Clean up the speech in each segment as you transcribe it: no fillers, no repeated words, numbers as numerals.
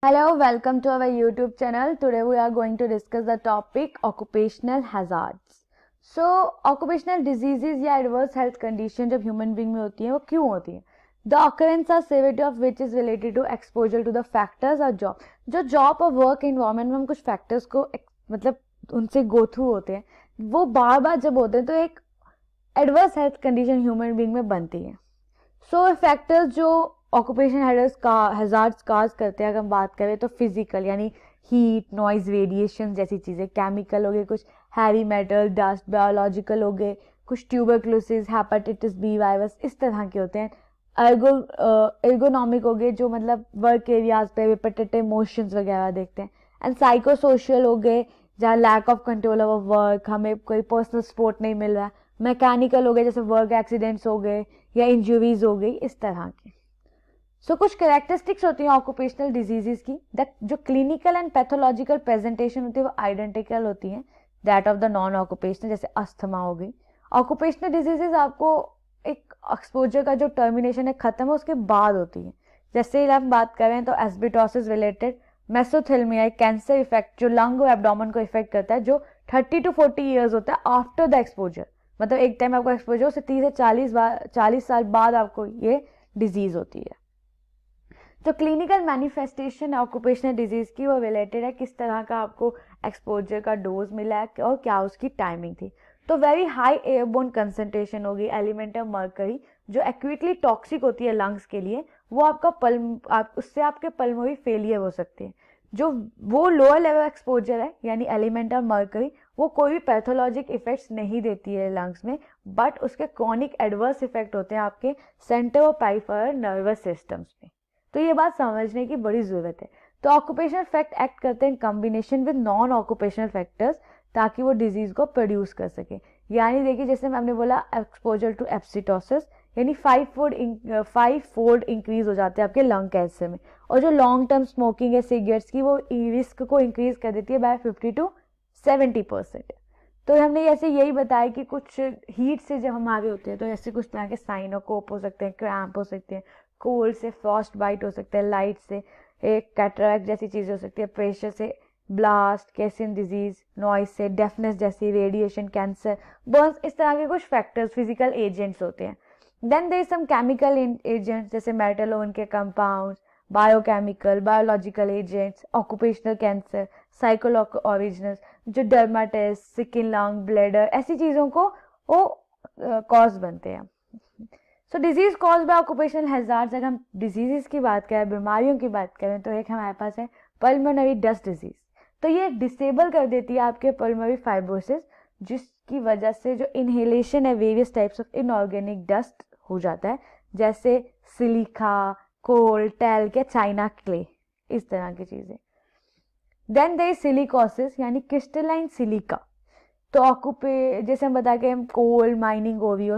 Hello, welcome to our YouTube channel. Today we are going to discuss the topic occupational hazards. So, occupational diseases या adverse health condition जब human being में होती हैं वो क्यों होती हैं? The occurrence or severity of which is related to exposure to the factors or job. जो job और work environment में हम कुछ factors को मतलब उनसे go through होते हैं, वो बार बार जब होते हैं तो एक adverse health condition human being में बनती है. So factors जो ऑक्यूपेशन हैजार्ड्स काज करते हैं, अगर हम बात करें तो फिजिकल यानी हीट, नॉइज, रेडिएशन जैसी चीज़ें, केमिकल हो गए कुछ हैवी मेटल, डस्ट, बायोलॉजिकल हो गए कुछ ट्यूबरक्लोसिस, हेपेटाइटिस बी वायरस, इस तरह के होते हैं. एर्गोनॉमिक हो गए जो मतलब वर्क एरियाज पे रिपीटेटिव मोशंस वगैरह देखते हैं. एंड साइकोसोशियल हो गए जहाँ lack of control over work, हमें कोई पर्सनल सपोर्ट नहीं मिल रहा है. मैकेनिकल हो गए जैसे वर्क एक्सीडेंट्स हो गए या इंजरीज हो गई, इस तरह की. सो कुछ कैरेक्टरिस्टिक्स होती हैं ऑक्यूपेशनल डिजीजेस की. जो क्लिनिकल एंड पैथोलॉजिकल प्रेजेंटेशन होती है वो आइडेंटिकल होती हैं that of the non occupational, जैसे अस्थमा हो गई. ऑक्यूपेशनल डिजीजेस आपको एक एक्सपोजर का जो टर्मिनेशन है खत्म है उसके बाद होती है. जैसे हम बात करें तो एस्बेस्टोसिस रिलेटेड मेसोथेल्मिया, कैंसर इफेक्ट जो लंग और एब्डोमेन को इफेक्ट करता है, जो 30 to 40 ईयर्स होता है आफ्टर द एक्सपोजर. मतलब एक टाइम आपको एक्सपोजर उससे 30 से 40 साल बाद आपको ये डिजीज होती है. जो क्लिनिकल मैनिफेस्टेशन है ऑक्यूपेशनल डिजीज की वो रिलेटेड है किस तरह का आपको एक्सपोजर का डोज मिला है और क्या उसकी टाइमिंग थी. तो वेरी हाई एयरबोर्न कंसंट्रेशन होगी एलिमेंट ऑफ मर्करी जो एक्यूटली टॉक्सिक होती है लंग्स के लिए, वो आपका उससे आपके पल्मोनरी फेलियर हो सकते हैं. जो वो लोअर लेवल एक्सपोजर है यानी एलिमेंट ऑफ मर्करी, वो कोई भी पैथोलॉजिक इफेक्ट्स नहीं देती है लंग्स में, बट उसके क्रॉनिक एडवर्स इफेक्ट होते हैं आपके सेंटर और पेरिफेरल नर्वस सिस्टम्स पे. तो ये बात समझने की बड़ी ज़रूरत है. तो ऑक्यूपेशनल फैक्ट एक्ट करते हैं combination with non occupational factors ताकि वो डिजीज को प्रोड्यूस कर सके. यानी देखिए जैसे हमने बोला एक्सपोजर टू एब्सिटोसिस यानी 5 फोल्ड इंक्रीज हो जाते हैं आपके लंग कैंसर में. और जो लॉन्ग टर्म स्मोकिंग है सिगरेट्स की वो रिस्क को इंक्रीज कर देती है बाय 50 to 70%. तो हमने ऐसे यही बताया कि कुछ हीट से जब हम आगे होते हैं तो ऐसे कुछ तरह के साइनोकोप हो सकते हैं, क्रैम्प हो सकते हैं, कोल्ड से फ्रॉस्ट बाइट हो सकता है, लाइट से एक कैटरैक्ट जैसी चीज़ हो सकती है, प्रेशर से ब्लास्ट, कैसिन डिजीज, नॉइज से डेफनेस जैसी, रेडिएशन, कैंसर, बर्न्स, इस तरह के कुछ फैक्टर्स फिजिकल एजेंट्स होते हैं. Then there is some chemical agents जैसे मेटल और उनके compounds, biochemical, biological agents, occupational cancer, psychological originals जो डर्माटिस, स्किन, लंग, ब्लैडर, ऐसी चीज़ों को वो कॉज बनते हैं. So disease cause by occupational hazards. अगर हम डिजीजेस की बात करें, बीमारियों की बात करें, तो एक हमारे पास है पल्मोनरी डस्ट डिजीज. तो ये डिसेबल कर देती है आपके पल्मोनरी फाइब्रोसिस जिसकी वजह से जो इनहेलेशन है various types of inorganic dust हो जाता है, जैसे सिलिका, कोल, टैल्क या चाइना क्ले, इस तरह की चीज़ें. देन देयर इज सिलिकोसिस यानी क्रिस्टलाइन सिलिका. तो जैसे हम बता के कोल माइनिंग हो रही हो,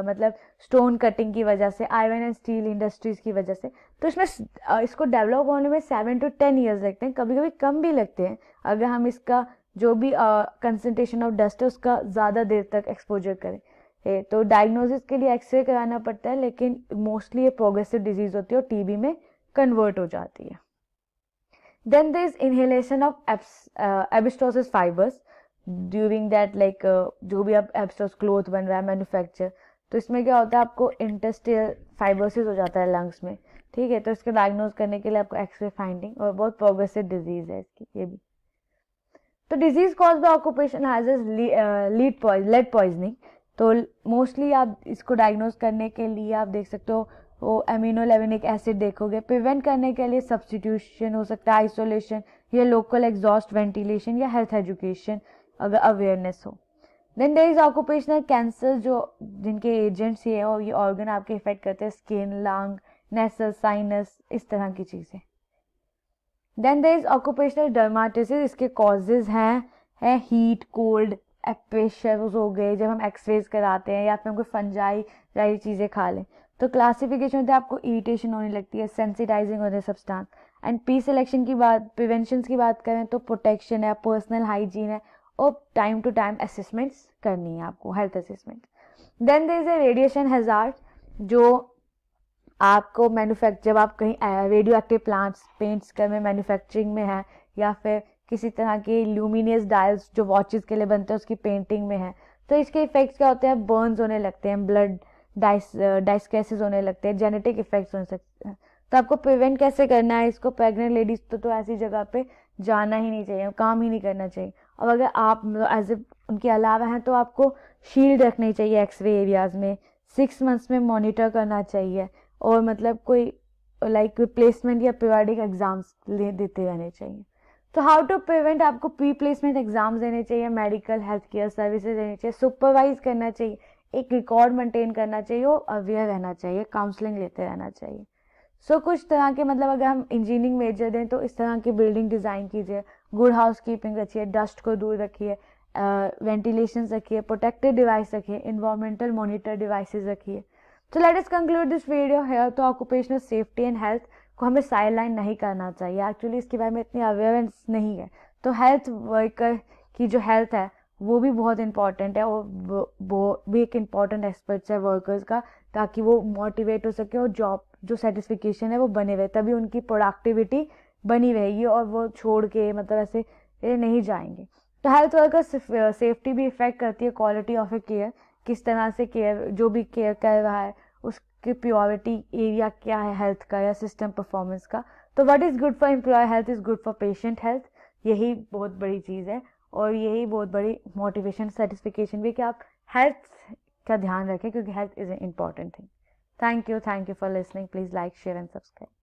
मतलब स्टोन कटिंग की वजह से, आयरन एंड स्टील इंडस्ट्रीज की वजह से, तो इसमें इसको डेवलप होने में 7 to 10 ईयर्स लगते हैं, कभी कभी कम भी लगते हैं अगर हम इसका जो भी कंसनट्रेशन ऑफ डस्ट है उसका ज़्यादा देर तक एक्सपोजर करें. तो डायग्नोसिस के लिए एक्सरे कराना पड़ता है, लेकिन मोस्टली ये प्रोग्रेसिव डिजीज होती है और टीबी में कन्वर्ट हो जाती है. Then there is inhalation of asbestosis fibres during that, like जो भी आप एब्स्टोस क्लोथ बन रहा है मैन्युफैक्चर, तो इसमें क्या होता है आपको इंटेस्टाइनल फाइब्रोसिस हो जाता है लंग्स में. ठीक है, तो इसके डायग्नोज करने के लिए आपको एक्सरे फाइंडिंग, और बहुत प्रोग्रेसिव डिजीज है इसकी ये भी. तो disease cause by occupation hazards, lead poisoning. तो मोस्टली आप इसको डायग्नोज करने के लिए आप देख सकते हो वो एमिनोलेविनिक एसिड देखोगे. प्रिवेंट करने के लिए सब्सटीट्यूशन हो सकता है, आइसोलेशन या लोकल एग्जॉस्ट वेंटिलेशन या हेल्थ एजुकेशन अगर अवेयरनेस हो. Then there is occupational cancer जो जिनके एजेंट्स ये है और ये ऑर्गन आपके इफेक्ट करते हैं, स्किन, लंग, नेसल, साइनस, इस तरह की चीज़ें. Then there is occupational dermatitis. इसके कॉजेज हैं हीट, कोल्ड, प्रेशर हो गए जब हम एक्सरेज कराते हैं या फिर हम कोई फंजाई सारी चीज़ें खा लें. तो क्लासिफिकेशन होता है आपको इरिटेशन होने लगती है, सेंसिटाइजिंग होते हैं सब्सटेंस. एंड पी सिलेक्शन की बात, प्रिवेंशन की बात करें तो प्रोटेक्शन है, पर्सनल हाइजीन है और टाइम टू टाइम असेसमेंट्स करनी है आपको, health assessment. Then there is a radiation hazard जो आपको जब आप कहीं रेडियो एक्टिव प्लांट्स पेंट्स कर में मैन्युफैक्चरिंग में है, या फिर किसी तरह की ल्यूमिनियस डायल्स जो वॉचेस के लिए बनते हैं उसकी पेंटिंग में है, तो इसके इफेक्ट्स क्या होते हैं, बर्न्स होने लगते हैं, ब्लड डाइस्केसिस होने लगते हैं, जेनेटिक इफेक्ट्स हो सकते हैं। तो आपको प्रिवेंट कैसे करना है इसको, प्रेग्नेंट लेडीज तो ऐसी जगह पे जाना ही नहीं चाहिए, काम ही नहीं करना चाहिए। और अगर आप एज ए उनके अलावा हैं तो आपको शील्ड रखनी चाहिए एक्सरे एरियाज में, 6 मंथ्स में मॉनिटर करना चाहिए, और मतलब कोई लाइक रिप्लेसमेंट या पीरियडिक एग्जाम्स देते रहने चाहिए। तो हाउ टू प्रिवेंट, आपको प्री प्लेसमेंट एग्जाम्स देने चाहिए, मेडिकल हेल्थ केयर सर्विसेज देनी चाहिए, सुपरवाइज करना चाहिए, एक रिकॉर्ड मेंटेन करना चाहिए, और अवेयर रहना चाहिए, काउंसलिंग लेते रहना चाहिए। सो कुछ तरह के मतलब अगर हम इंजीनियरिंग मेजर दें तो इस तरह की बिल्डिंग डिज़ाइन कीजिए, गुड हाउस कीपिंग रखिए, डस्ट को दूर रखिए, वेंटिलेशन रखिए, प्रोटेक्टिव डिवाइस रखिए, इन्वायरमेंटल मॉनिटर डिवाइसेस रखिए। तो let us conclude this video hair. तो ऑक्यूपेशनल सेफ्टी एंड हेल्थ को हमें साइडलाइन नहीं करना चाहिए, एक्चुअली इसके बारे में इतनी अवेयरनेस नहीं है। तो हेल्थ वर्कर की जो हेल्थ है वो भी बहुत इंपॉर्टेंट है, और वो भी एक इम्पॉर्टेंट एस्पेक्ट है वर्कर्स का, ताकि वो मोटिवेट हो सके और जॉब जो सेटिस्फिकेशन है वो बने रहे, तभी उनकी प्रोडक्टिविटी बनी रहेगी और वो छोड़ के मतलब ऐसे नहीं जाएंगे। तो हेल्थ वर्कर सेफ्टी भी इफेक्ट करती है क्वालिटी ऑफ ए केयर, किस तरह से केयर जो भी केयर कर रहा है उसकी प्योरिटी एरिया क्या है हेल्थ का या सिस्टम परफॉर्मेंस का। तो what is good for employee health is good for patient health, यही बहुत बड़ी चीज़ है, और यही बहुत बड़ी मोटिवेशन सेटिस्फिकेशन भी कि आप हेल्थ का ध्यान रखें, क्योंकि health is an important thing. Thank you for listening. Please like, share and subscribe.